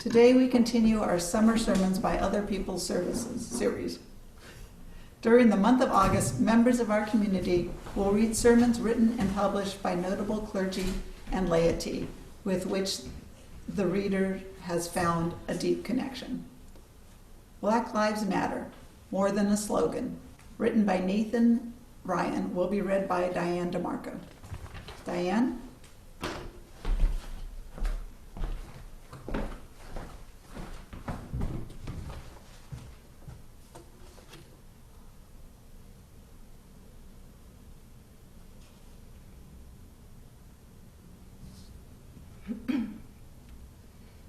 Today we continue our Summer Sermons by Other People's Services series. During the month of August, members of our community will read sermons written and published by notable clergy and laity with which the reader has found a deep connection. Black Lives Matter, More Than a Slogan, written by Nathan Ryan, will be read by Diane DeMarco. Diane?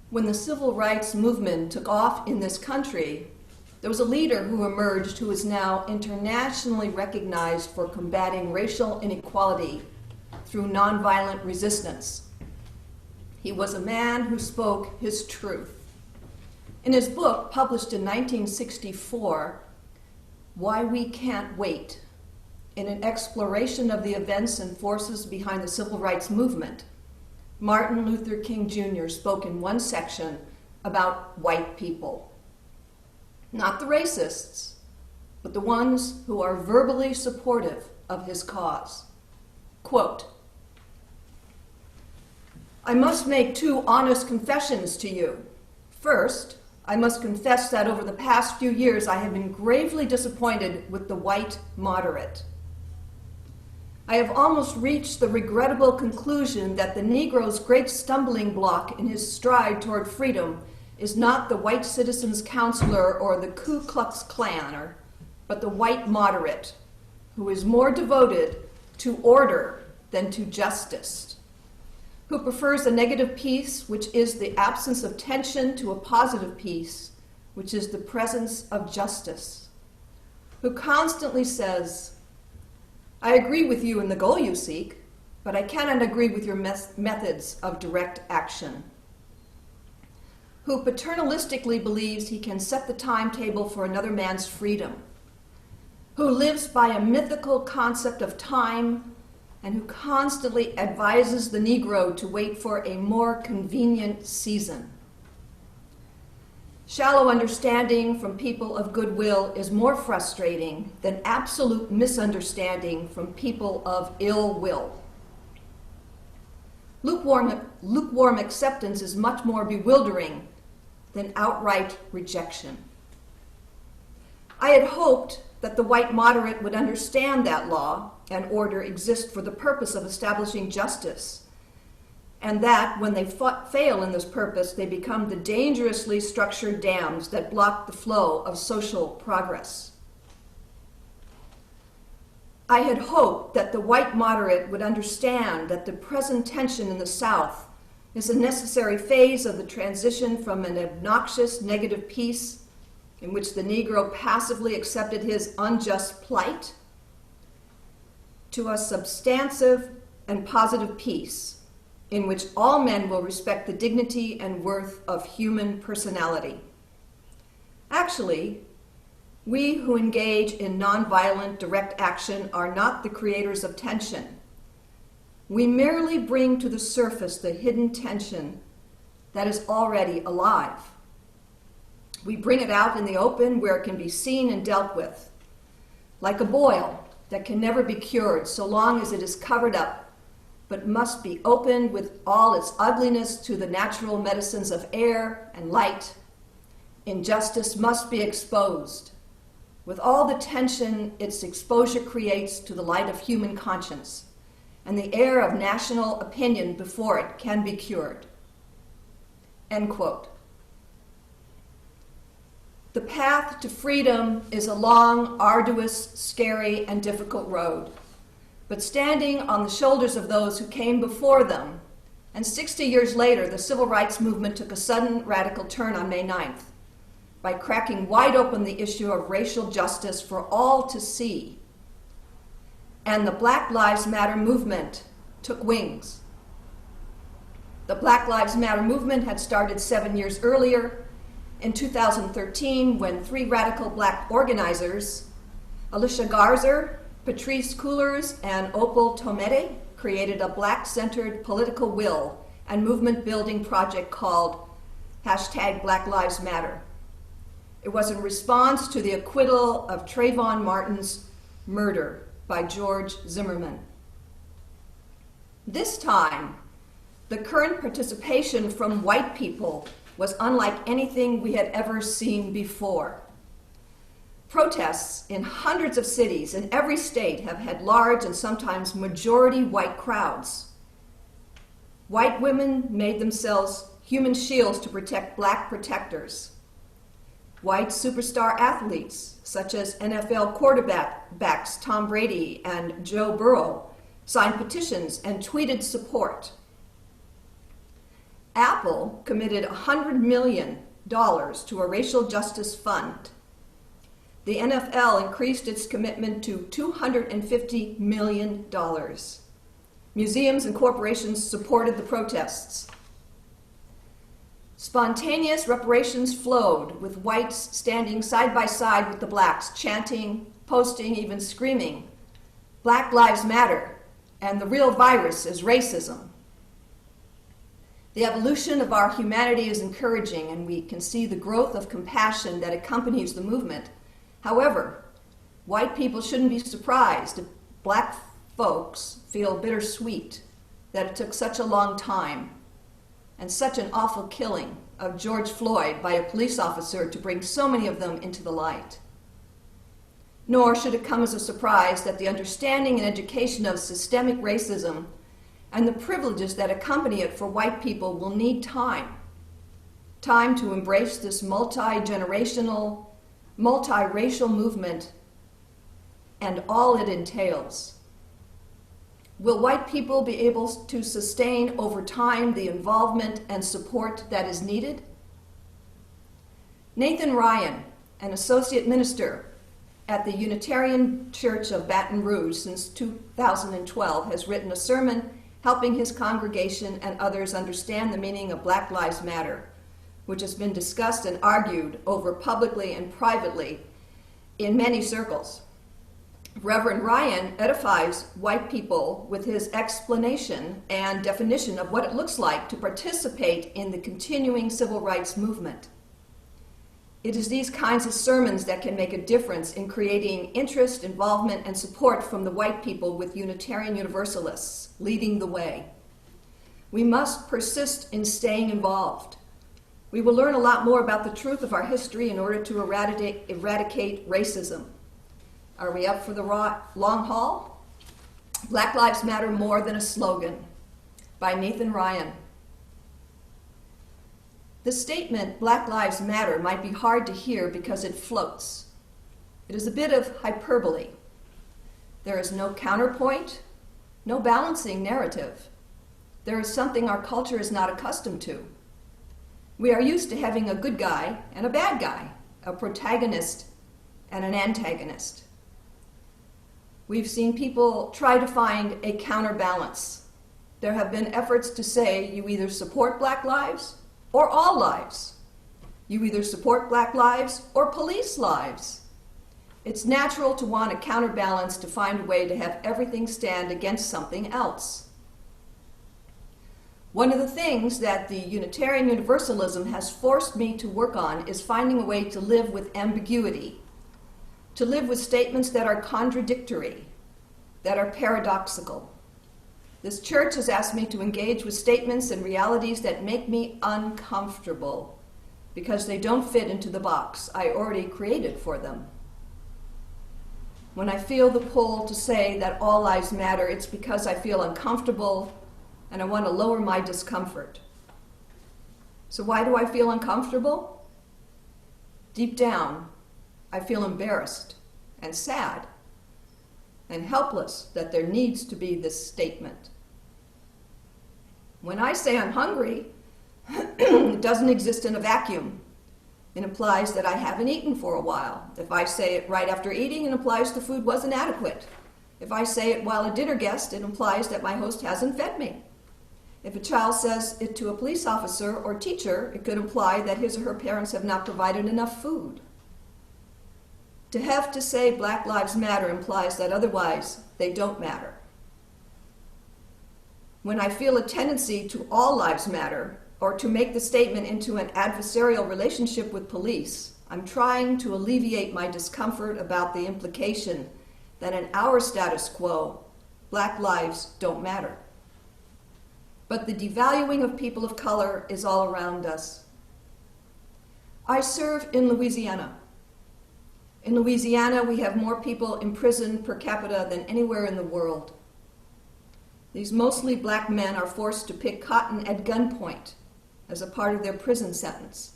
When the civil rights movement took off in this country, there was a leader who emerged who is now internationally recognized for combating racial inequality through nonviolent resistance. He was a man who spoke his truth. In his book, published in 1964, Why We Can't Wait, in an exploration of the events and forces behind the civil rights movement, Martin Luther King Jr. spoke in one section about white people. Not the racists, but the ones who are verbally supportive of his cause. Quote, "I must make two honest confessions to you. First, I must confess that over the past few years I have been gravely disappointed with the white moderate. I have almost reached the regrettable conclusion that the Negro's great stumbling block in his stride toward freedom is not the white citizens' counselor or the Ku Klux Klan, but the white moderate, who is more devoted to order than to justice, who prefers a negative peace, which is the absence of tension, to a positive peace, which is the presence of justice, who constantly says, I agree with you in the goal you seek, but I cannot agree with your methods of direct action, who paternalistically believes he can set the timetable for another man's freedom, who lives by a mythical concept of time, and who constantly advises the Negro to wait for a more convenient season. Shallow understanding from people of goodwill is more frustrating than absolute misunderstanding from people of ill will. Lukewarm acceptance is much more bewildering than outright rejection. I had hoped that the white moderate would understand that law and order exist for the purpose of establishing justice, and that when they fail in this purpose, they become the dangerously structured dams that block the flow of social progress. I had hoped that the white moderate would understand that the present tension in the South is a necessary phase of the transition from an obnoxious negative peace in which the Negro passively accepted his unjust plight to a substantive and positive peace in which all men will respect the dignity and worth of human personality. Actually, we who engage in nonviolent direct action are not the creators of tension. We merely bring to the surface the hidden tension that is already alive. We bring it out in the open where it can be seen and dealt with, like a boil that can never be cured so long as it is covered up, but must be opened with all its ugliness to the natural medicines of air and light. Injustice must be exposed, with all the tension its exposure creates to the light of human conscience, and the air of national opinion before it can be cured." End quote. The path to freedom is a long, arduous, scary, and difficult road. But standing on the shoulders of those who came before them, and 60 years later, the civil rights movement took a sudden radical turn on May 9th by cracking wide open the issue of racial justice for all to see. And the Black Lives Matter movement took wings. The Black Lives Matter movement had started 7 years earlier, in 2013, when three radical black organizers, Alicia Garza, Patrice Coolers, and Opal Tometi, created a black-centered political will and movement-building project called hashtag Black Lives Matter. It was in response to the acquittal of Trayvon Martin's murder by George Zimmerman. This time, the current participation from white people was unlike anything we had ever seen before. Protests in hundreds of cities in every state have had large and sometimes majority white crowds. White women made themselves human shields to protect black protectors. White superstar athletes, such as NFL quarterbacks Tom Brady and Joe Burrow, signed petitions and tweeted support. Apple committed $100 million to a racial justice fund. The NFL increased its commitment to $250 million. Museums and corporations supported the protests. Spontaneous reparations flowed, with whites standing side by side with the blacks, chanting, posting, even screaming, "Black Lives Matter," and "the real virus is racism." The evolution of our humanity is encouraging, and we can see the growth of compassion that accompanies the movement. However, white people shouldn't be surprised if black folks feel bittersweet that it took such a long time and such an awful killing of George Floyd by a police officer to bring so many of them into the light. Nor should it come as a surprise that the understanding and education of systemic racism and the privileges that accompany it for white people will need time to embrace this multi-generational, multiracial movement and all it entails. Will white people be able to sustain over time the involvement and support that is needed? Nathan Ryan, an associate minister at the Unitarian Church of Baton Rouge since 2012, has written a sermon helping his congregation and others understand the meaning of Black Lives Matter, which has been discussed and argued over publicly and privately in many circles. Reverend Ryan edifies white people with his explanation and definition of what it looks like to participate in the continuing civil rights movement. It is these kinds of sermons that can make a difference in creating interest, involvement, and support from the white people, with Unitarian Universalists leading the way. We must persist in staying involved. We will learn a lot more about the truth of our history in order to eradicate racism. Are we up for the long haul? Black Lives Matter More Than a Slogan by Nathan Ryan. The statement, Black Lives Matter, might be hard to hear because it floats. It is a bit of hyperbole. There is no counterpoint, no balancing narrative. There is something our culture is not accustomed to. We are used to having a good guy and a bad guy, a protagonist and an antagonist. We've seen people try to find a counterbalance. There have been efforts to say you either support black lives or all lives. You either support black lives or police lives. It's natural to want a counterbalance, to find a way to have everything stand against something else. One of the things that the Unitarian Universalism has forced me to work on is finding a way to live with ambiguity, to live with statements that are contradictory, that are paradoxical. This church has asked me to engage with statements and realities that make me uncomfortable because they don't fit into the box I already created for them. When I feel the pull to say that all lives matter, it's because I feel uncomfortable and I want to lower my discomfort. So why do I feel uncomfortable? Deep down, I feel embarrassed and sad and helpless that there needs to be this statement. When I say I'm hungry, it doesn't exist in a vacuum. It implies that I haven't eaten for a while. If I say it right after eating, it implies the food wasn't adequate. If I say it while a dinner guest, it implies that my host hasn't fed me. If a child says it to a police officer or teacher, it could imply that his or her parents have not provided enough food. To have to say Black Lives Matter implies that otherwise they don't matter. When I feel a tendency to all lives matter, or to make the statement into an adversarial relationship with police. I'm trying to alleviate my discomfort about the implication that in our status quo, black lives don't matter. But the devaluing of people of color is all around us. I serve in Louisiana. In Louisiana, we have more people imprisoned per capita than anywhere in the world. These mostly black men are forced to pick cotton at gunpoint as a part of their prison sentence.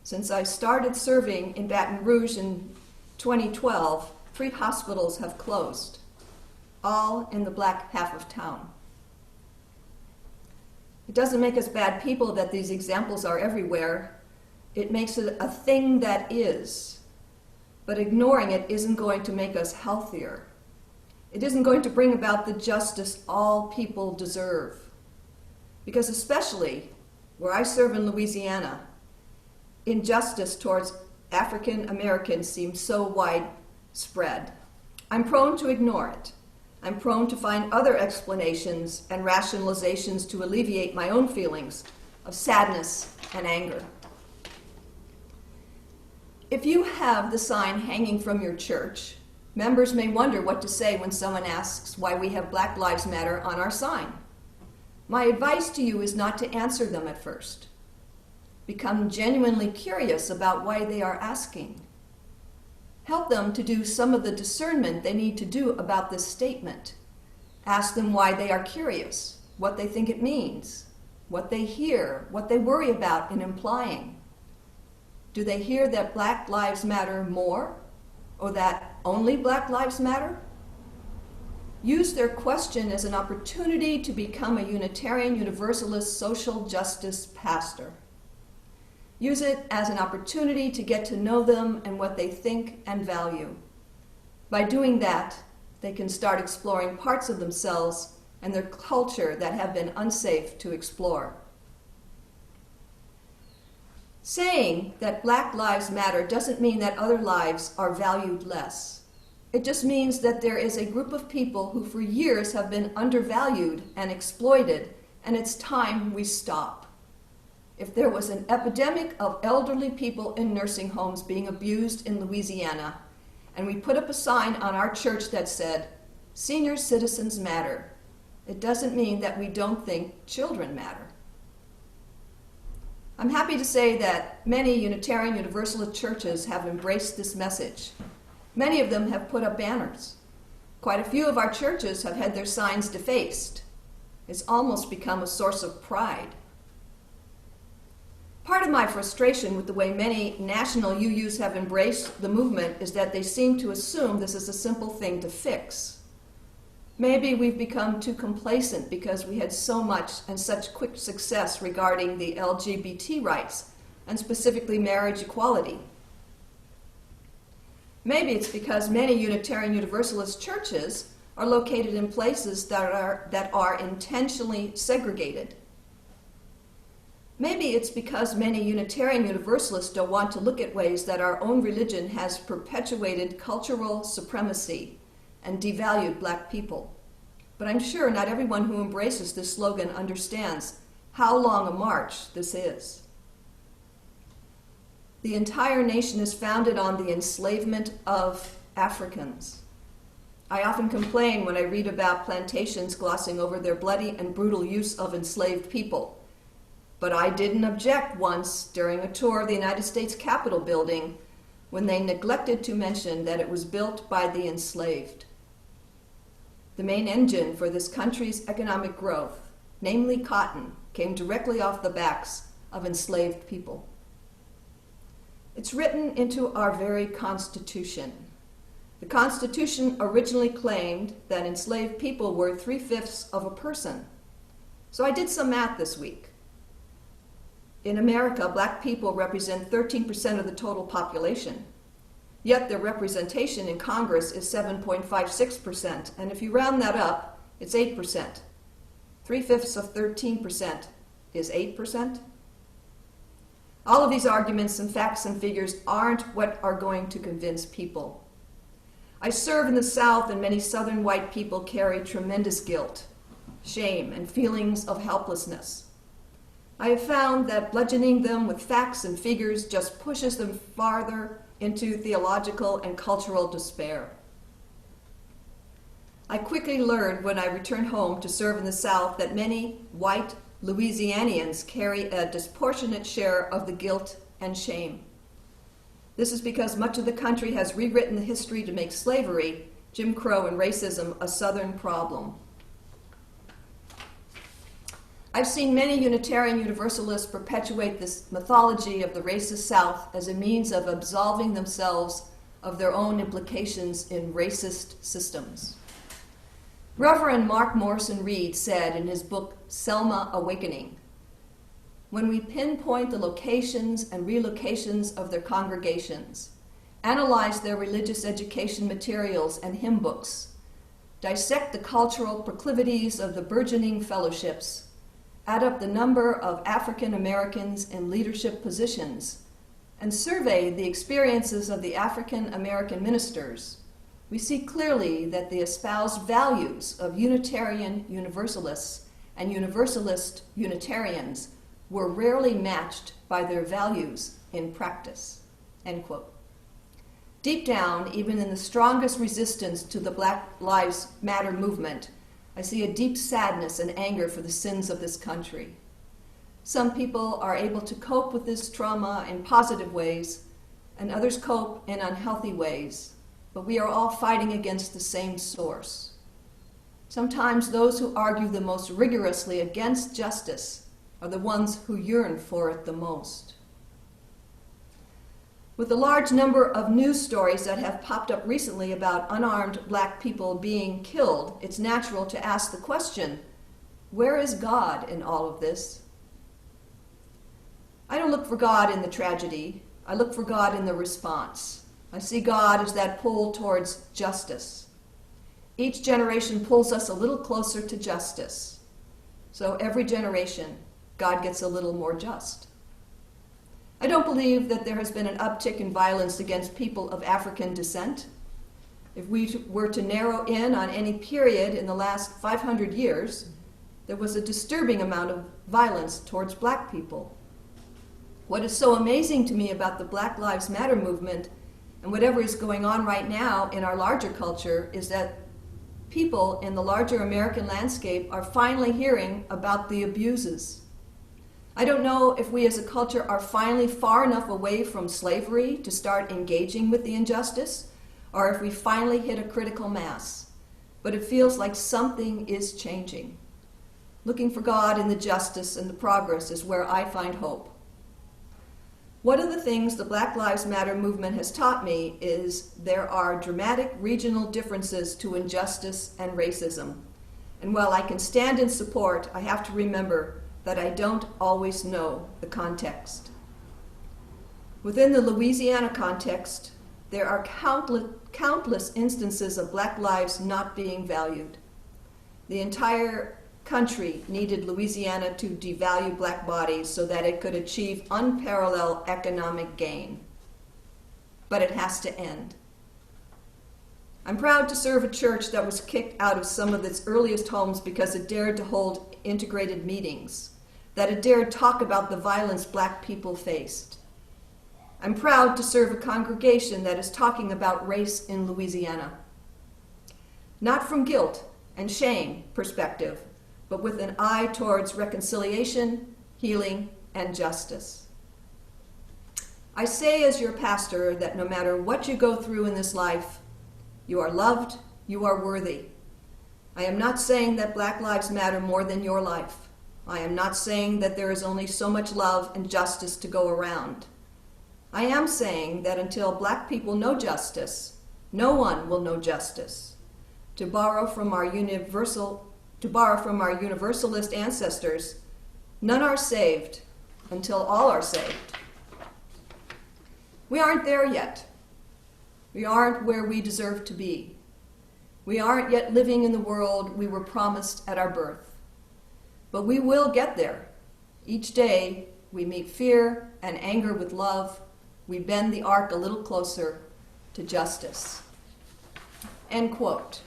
Since I started serving in Baton Rouge in 2012, 3 hospitals have closed, all in the black half of town. It doesn't make us bad people that these examples are everywhere. It makes it a thing that is. But ignoring it isn't going to make us healthier. It isn't going to bring about the justice all people deserve. Because especially where I serve in Louisiana, injustice towards African Americans seems so widespread. I'm prone to ignore it. I'm prone to find other explanations and rationalizations to alleviate my own feelings of sadness and anger. If you have the sign hanging from your church, members may wonder what to say when someone asks why we have Black Lives Matter on our sign. My advice to you is not to answer them at first. Become genuinely curious about why they are asking. Help them to do some of the discernment they need to do about this statement. Ask them why they are curious, what they think it means, what they hear, what they worry about in implying. Do they hear that Black Lives Matter more, or that only Black Lives Matter? Use their question as an opportunity to become a Unitarian Universalist social justice pastor. Use it as an opportunity to get to know them and what they think and value. By doing that, they can start exploring parts of themselves and their culture that have been unsafe to explore. Saying that Black Lives Matter doesn't mean that other lives are valued less. It just means that there is a group of people who for years have been undervalued and exploited, and it's time we stop. If there was an epidemic of elderly people in nursing homes being abused in Louisiana, and we put up a sign on our church that said, "Senior citizens matter," it doesn't mean that we don't think children matter. I'm happy to say that many Unitarian Universalist churches have embraced this message. Many of them have put up banners. Quite a few of our churches have had their signs defaced. It's almost become a source of pride. Part of my frustration with the way many national UUs have embraced the movement is that they seem to assume this is a simple thing to fix. Maybe we've become too complacent because we had so much and such quick success regarding the LGBT rights, and specifically marriage equality. Maybe it's because many Unitarian Universalist churches are located in places that are intentionally segregated. Maybe it's because many Unitarian Universalists don't want to look at ways that our own religion has perpetuated cultural supremacy and devalued Black people. But I'm sure not everyone who embraces this slogan understands how long a march this is. The entire nation is founded on the enslavement of Africans. I often complain when I read about plantations glossing over their bloody and brutal use of enslaved people. But I didn't object once during a tour of the United States Capitol building when they neglected to mention that it was built by the enslaved. The main engine for this country's economic growth, namely cotton, came directly off the backs of enslaved people. It's written into our very Constitution. The Constitution originally claimed that enslaved people were 3/5 of a person. So I did some math this week. In America, Black people represent 13% of the total population. Yet their representation in Congress is 7.56%, and if you round that up, it's 8%. 3/5 of 13% is 8%. All of these arguments and facts and figures aren't what are going to convince people. I serve in the South, and many Southern white people carry tremendous guilt, shame, and feelings of helplessness. I have found that bludgeoning them with facts and figures just pushes them farther into theological and cultural despair. I quickly learned when I returned home to serve in the South that many white Louisianians carry a disproportionate share of the guilt and shame. This is because much of the country has rewritten the history to make slavery, Jim Crow, and racism a Southern problem. I've seen many Unitarian Universalists perpetuate this mythology of the racist South as a means of absolving themselves of their own implications in racist systems. Reverend Mark Morrison Reed said in his book, Selma Awakening, "When we pinpoint the locations and relocations of their congregations, analyze their religious education materials and hymn books, dissect the cultural proclivities of the burgeoning fellowships, add up the number of African Americans in leadership positions, and survey the experiences of the African American ministers, we see clearly that the espoused values of Unitarian Universalists and Universalist Unitarians were rarely matched by their values in practice." End quote. Deep down, even in the strongest resistance to the Black Lives Matter movement, I see a deep sadness and anger for the sins of this country. Some people are able to cope with this trauma in positive ways, and others cope in unhealthy ways, but we are all fighting against the same source. Sometimes those who argue the most rigorously against justice are the ones who yearn for it the most. With the large number of news stories that have popped up recently about unarmed Black people being killed, it's natural to ask the question, where is God in all of this? I don't look for God in the tragedy. I look for God in the response. I see God as that pull towards justice. Each generation pulls us a little closer to justice. So every generation, God gets a little more just. I don't believe that there has been an uptick in violence against people of African descent. If we were to narrow in on any period in the last 500 years, there was a disturbing amount of violence towards Black people. What is so amazing to me about the Black Lives Matter movement and whatever is going on right now in our larger culture is that people in the larger American landscape are finally hearing about the abuses. I don't know if we as a culture are finally far enough away from slavery to start engaging with the injustice, or if we finally hit a critical mass. But it feels like something is changing. Looking for God in the justice and the progress is where I find hope. One of the things the Black Lives Matter movement has taught me is there are dramatic regional differences to injustice and racism. And while I can stand in support, I have to remember that I don't always know the context. Within the Louisiana context, there are countless instances of Black lives not being valued. The entire country needed Louisiana to devalue Black bodies so that it could achieve unparalleled economic gain. But it has to end. I'm proud to serve a church that was kicked out of some of its earliest homes because it dared to hold integrated meetings, that it dared talk about the violence Black people faced. I'm proud to serve a congregation that is talking about race in Louisiana, not from guilt and shame perspective, but with an eye towards reconciliation, healing, and justice. I say as your pastor that no matter what you go through in this life, you are loved, you are worthy. I am not saying that Black lives matter more than your life. I am not saying that there is only so much love and justice to go around. I am saying that until Black people know justice, no one will know justice. To borrow from our universalist ancestors, none are saved until all are saved. We aren't there yet. We aren't where we deserve to be. We aren't yet living in the world we were promised at our birth. But we will get there. Each day, we meet fear and anger with love. We bend the arc a little closer to justice. End quote.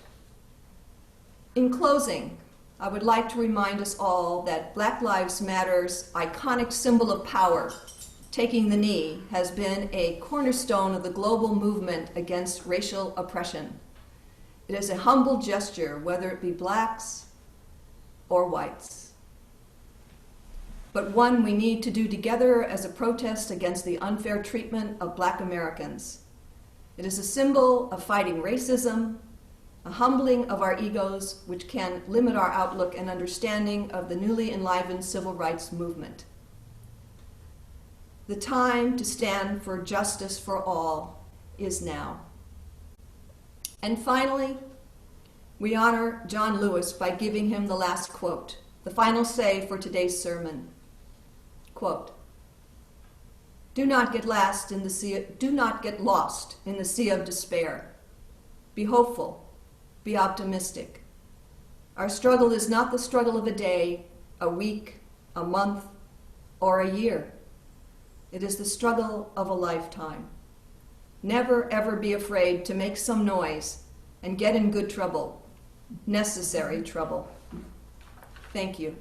In closing, I would like to remind us all that Black Lives Matter's iconic symbol of power, taking the knee, has been a cornerstone of the global movement against racial oppression. It is a humble gesture, whether it be blacks or whites, but one we need to do together as a protest against the unfair treatment of Black Americans. It is a symbol of fighting racism, a humbling of our egos, which can limit our outlook and understanding of the newly enlivened civil rights movement. The time to stand for justice for all is now. And finally, we honor John Lewis by giving him the last quote, the final say for today's sermon. Quote, do not get lost in the sea of despair. Be hopeful. Be optimistic. Our struggle is not the struggle of a day, a week, a month, or a year. It is the struggle of a lifetime. Never, ever be afraid to make some noise and get in good trouble, necessary trouble. Thank you.